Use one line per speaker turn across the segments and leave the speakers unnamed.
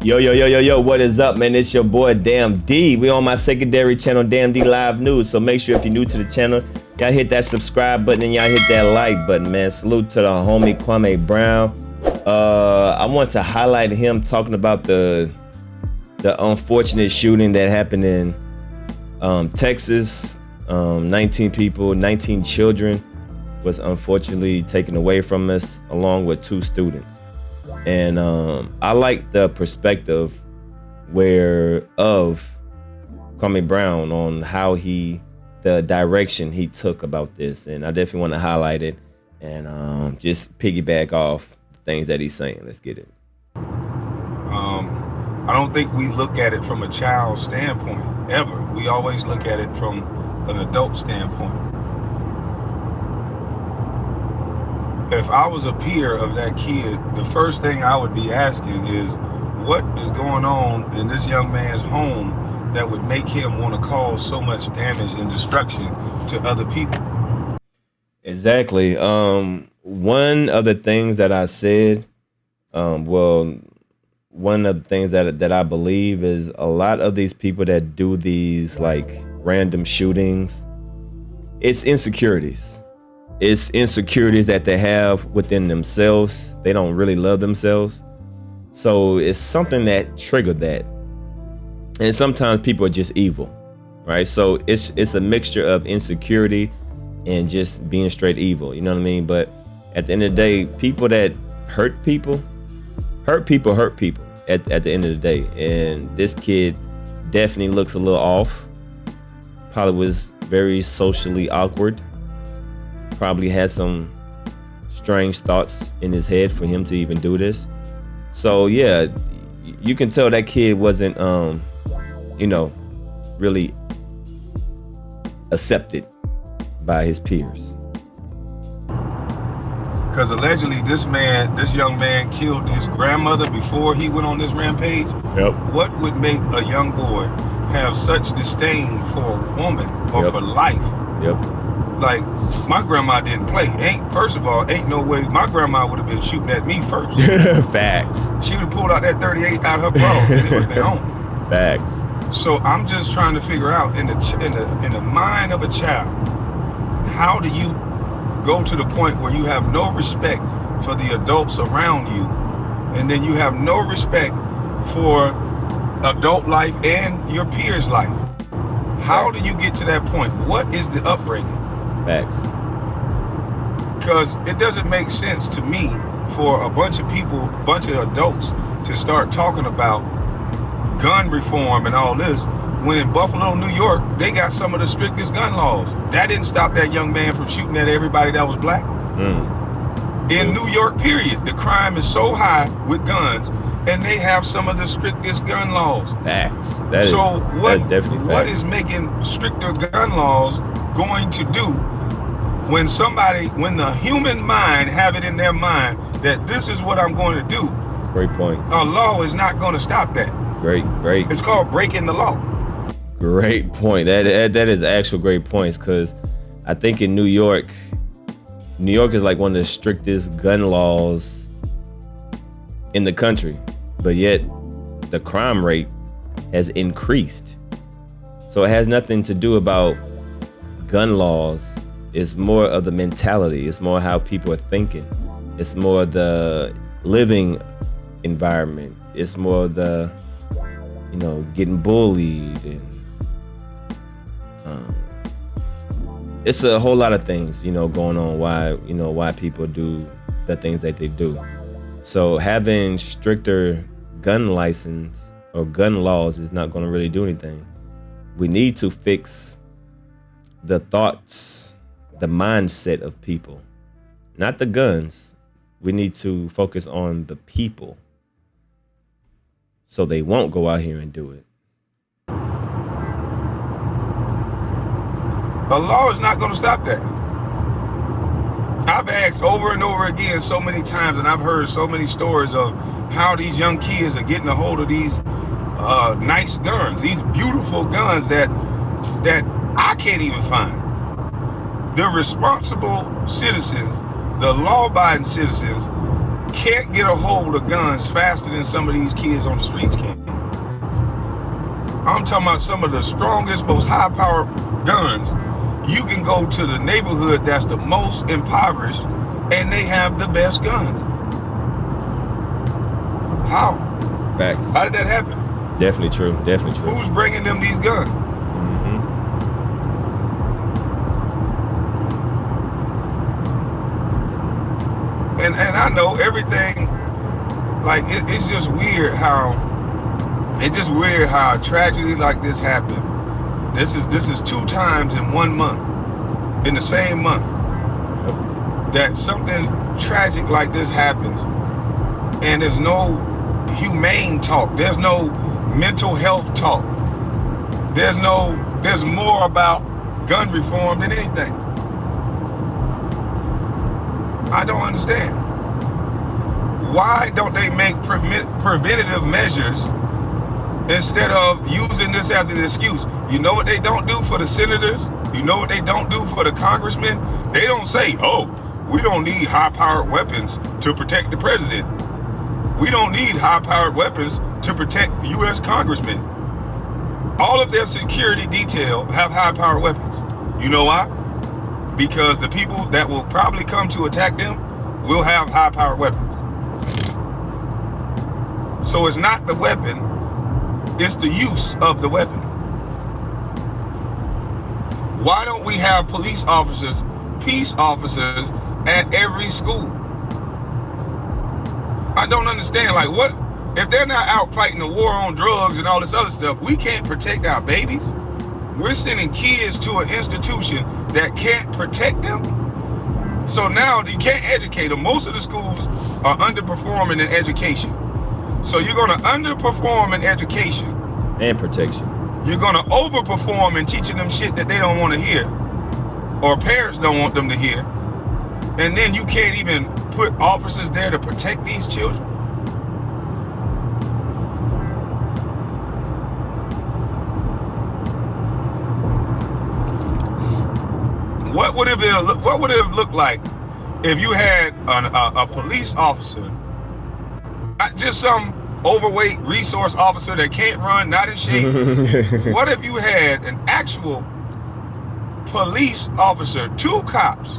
Yo, what is up, man? It's your boy, Damn D. We on my secondary channel, Damn D Live News. So make sure if you're new to the channel, y'all hit that subscribe button and y'all hit that like button, man. Salute to the homie Kwame Brown. I want to highlight him talking about the unfortunate shooting that happened in Texas. 19 people, 19 children was unfortunately taken away from us, along with 2 students. And I like the perspective of Kwame Brown on how the direction he took about this. And I definitely want to highlight it and just piggyback off the things that he's saying. Let's get it.
I don't think we look at it from a child standpoint, ever. We always look at it from an adult standpoint. If I was a peer of that kid, the first thing I would be asking is, what is going on in this young man's home that would make him want to cause so much damage and destruction to other people?
Exactly. One of the things that I said, one of the things that I believe is a lot of these people that do these like random shootings, it's insecurities. It's insecurities that they have within themselves. They don't really love themselves. So it's something that triggered that. And sometimes people are just evil, right? So it's a mixture of insecurity and just being straight evil, you know what I mean? But at the end of the day, people that hurt people at the end of the day. And this kid definitely looks a little off. Probably was very socially awkward. Probably had some strange thoughts in his head for him to even do this. So yeah, you can tell that kid wasn't, really accepted by his peers.
Because allegedly this young man killed his grandmother before he went on this rampage.
Yep.
What would make a young boy have such disdain for a woman or for life?
Yep.
Like, my grandma didn't play. First of all, ain't no way my grandma would have been shooting at me first.
Facts.
She would have pulled out that 38 out her bra and it would have been on.
Facts.
So I'm just trying to figure out in the mind of a child, how do you go to the point where you have no respect for the adults around you, and then you have no respect for adult life and your peers' life? How do you get to that point? What is the upbringing?
Facts.
Because it doesn't make sense to me for a bunch of adults to start talking about gun reform and all this, when in Buffalo, New York, they got some of the strictest gun laws. That didn't stop that young man from shooting at everybody that was black. In New York, period, the crime is so high with guns, and they have some of the strictest gun laws.
Facts.
That's definitely facts. What is making stricter gun laws going to do when the human mind have it in their mind that this is what I'm going to do?
Great point.
A law is not going to stop that.
Great.
It's called breaking the law.
Great point. That is actual great points, because I think in New York is like one of the strictest gun laws in the country, but yet the crime rate has increased. So it has nothing to do about gun laws. It's more of the mentality. It's more how people are thinking. It's more the living environment. It's more the getting bullied, and it's a whole lot of things going on why people do the things that they do. So having stricter gun license or gun laws is not going to really do anything. We need to fix the thoughts, the mindset of people, not the guns. We need to focus on the people, so they won't go out here and do it.
A law is not going to stop that. I've asked over and over again so many times, and I've heard so many stories of how these young kids are getting a hold of these nice guns, these beautiful guns that I can't even find. The responsible citizens, the law-abiding citizens, can't get a hold of guns faster than some of these kids on the streets can. I'm talking about some of the strongest, most high-powered guns. You can go to the neighborhood that's the most impoverished, and they have the best guns. How?
Facts.
How did that happen?
Definitely true. Definitely true.
Who's bringing them these guns?
Mm-hmm.
And I know everything. Like it's just weird how a tragedy like this happened. This is 2 times in 1 month, in the same month, that something tragic like this happens, and there's no humane talk. There's no mental health talk. There's more about gun reform than anything. I don't understand. Why don't they make preventative measures instead of using this as an excuse? You know what they don't do for the senators? You know what they don't do for the congressmen? They don't say, oh, we don't need high-powered weapons to protect the president. We don't need high-powered weapons to protect U.S. congressmen. All of their security detail have high-powered weapons. You know why? Because the people that will probably come to attack them will have high-powered weapons. So it's not the weapon, it's the use of the weapon. Why don't we have police officers, peace officers at every school? I don't understand, like what, if they're not out fighting the war on drugs and all this other stuff, we can't protect our babies? We're sending kids to an institution that can't protect them? So now you can't educate them. Most of the schools are underperforming in education. So you're gonna underperform in education.
And protection.
You're gonna overperform in teaching them shit that they don't wanna hear, or parents don't want them to hear. And then you can't even put officers there to protect these children. What would it have looked like if you had a police officer, not just some overweight resource officer that can't run, not in shape? What if you had an actual police officer, 2 cops,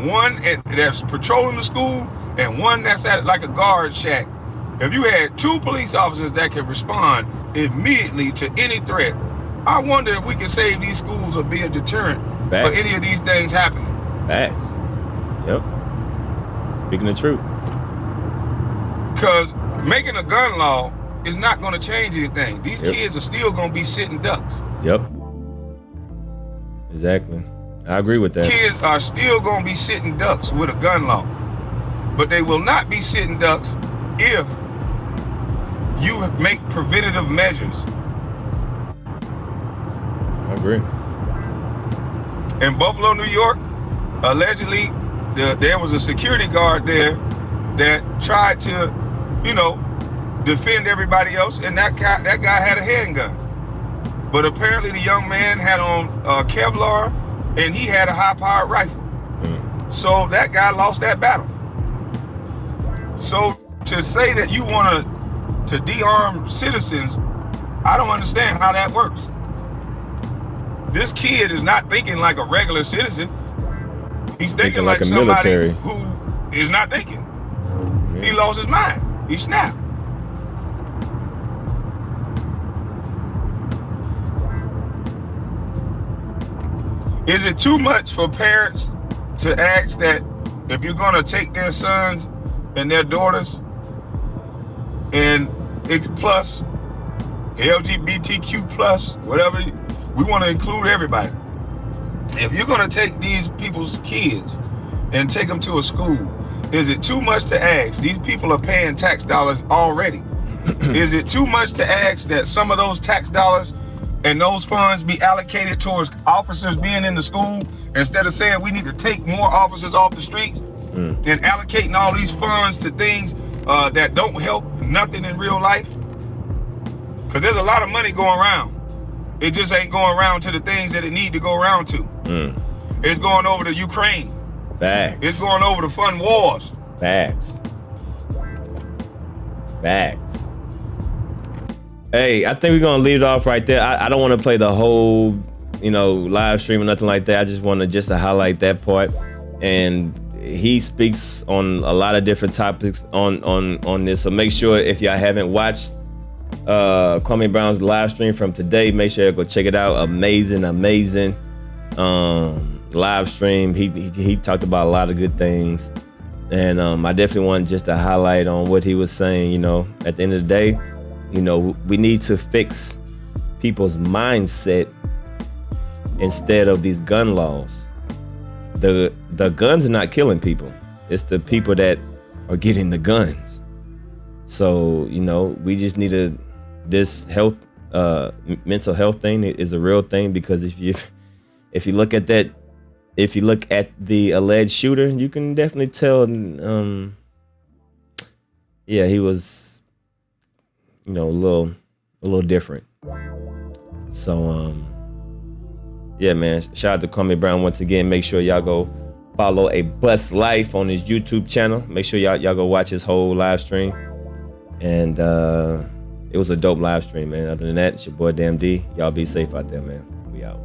one that's patrolling the school and one that's at like a guard shack? If you had 2 police officers that could respond immediately to any threat, I wonder if we could save these schools or be a deterrent for any of these things happening.
Facts. Yep. Speaking the truth.
Because making a gun law is not going to change anything. These kids are still going to be sitting ducks.
Yep. Exactly. I agree with that.
Kids are still going to be sitting ducks with a gun law. But they will not be sitting ducks if you make preventative measures.
I agree.
In Buffalo, New York, allegedly, there was a security guard there that tried to, defend everybody else, and that guy had a handgun. But apparently the young man had on Kevlar, and he had a high-powered rifle. So that guy lost that battle. So to say that you want to de-arm citizens, I don't understand how that works. This kid is not thinking like a regular citizen. He's thinking like
a
somebody
military
who is not thinking. He lost his mind. He snapped. Is it too much for parents to ask that if you're gonna take their sons and their daughters and plus LGBTQ plus, whatever, we want to include everybody. If you're gonna take these people's kids and take them to a school, is it too much to ask? These people are paying tax dollars already. Is it too much to ask that some of those tax dollars and those funds be allocated towards officers being in the school, instead of saying we need to take more officers off the streets and allocating all these funds to things that don't help nothing in real life? Because there's a lot of money going around. It just ain't going around to the things that it need to go around to. It's going over to Ukraine.
Facts.
It's going over to fund wars.
Facts. Facts. Hey, I think we're gonna leave it off right there. I don't want to play the whole, live stream or nothing like that. I just want to highlight that part. And he speaks on a lot of different topics on this. So make sure if y'all haven't watched Kwame Brown's live stream from today, make sure you go check it out. Amazing live stream. He talked about a lot of good things, and I definitely want just to highlight on what he was saying. At the end of the day, we need to fix people's mindset instead of these gun laws. The guns are not killing people. It's the people that are getting the guns. So, we just need this health, mental health thing is a real thing, because if you look at that, if you look at the alleged shooter, you can definitely tell, he was, a little different. So, man, shout out to Kwame Brown once again. Make sure y'all go follow A Bust Life on his YouTube channel. Make sure y'all go watch his whole live stream. And it was a dope live stream, man. Other than that, it's your boy Damn D. Y'all be safe out there, man. We out.